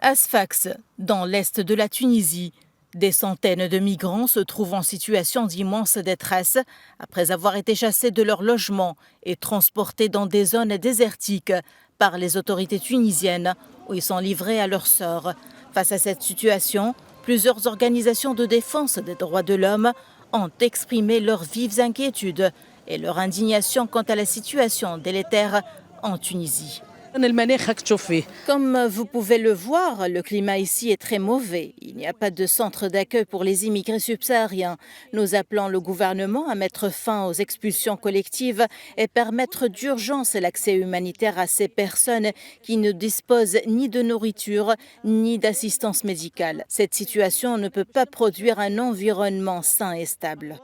À Sfax, dans l'est de la Tunisie, des centaines de migrants se trouvent en situation d'immense détresse après avoir été chassés de leur logement et transportés dans des zones désertiques par les autorités tunisiennes où ils sont livrés à leur sort. Face à cette situation, plusieurs organisations de défense des droits de l'homme ont exprimé leurs vives inquiétudes et leur indignation quant à la situation délétère en Tunisie. Comme vous pouvez le voir, le climat ici est très mauvais. Il n'y a pas de centre d'accueil pour les immigrés subsahariens. Nous appelons le gouvernement à mettre fin aux expulsions collectives et permettre d'urgence l'accès humanitaire à ces personnes qui ne disposent ni de nourriture ni d'assistance médicale. Cette situation ne peut pas produire un environnement sain et stable.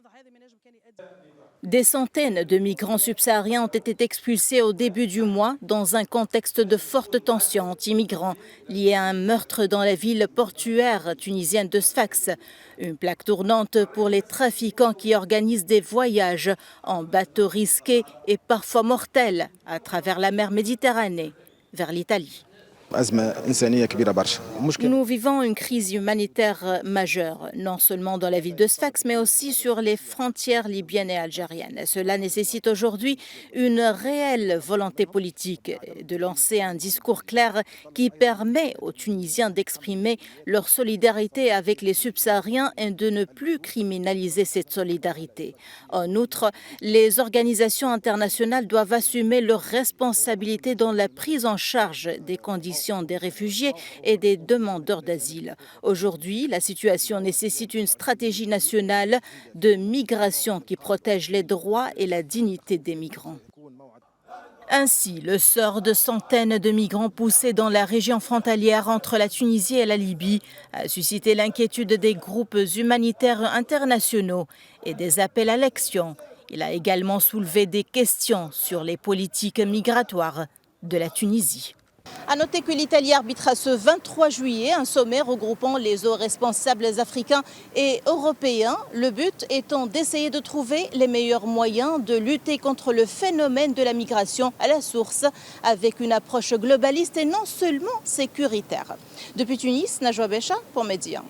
Des centaines de migrants subsahariens ont été expulsés au début du mois dans un contexte de forte tension anti-migrants lié à un meurtre dans la ville portuaire tunisienne de Sfax. Une plaque tournante pour les trafiquants qui organisent des voyages en bateaux risqués et parfois mortels à travers la mer Méditerranée vers l'Italie. Nous vivons une crise humanitaire majeure, non seulement dans la ville de Sfax, mais aussi sur les frontières libyennes et algériennes. Cela nécessite aujourd'hui une réelle volonté politique de lancer un discours clair qui permet aux Tunisiens d'exprimer leur solidarité avec les subsahariens et de ne plus criminaliser cette solidarité. En outre, les organisations internationales doivent assumer leurs responsabilités dans la prise en charge des conditions des réfugiés et des demandeurs d'asile. Aujourd'hui, la situation nécessite une stratégie nationale de migration qui protège les droits et la dignité des migrants. Ainsi, le sort de centaines de migrants poussés dans la région frontalière entre la Tunisie et la Libye a suscité l'inquiétude des groupes humanitaires internationaux et des appels à l'action. Il a également soulevé des questions sur les politiques migratoires de la Tunisie. À noter que l'Italie arbitera ce 23 juillet un sommet regroupant les hauts responsables africains et européens. Le but étant d'essayer de trouver les meilleurs moyens de lutter contre le phénomène de la migration à la source avec une approche globaliste et non seulement sécuritaire. Depuis Tunis, Najwa Becha pour Média.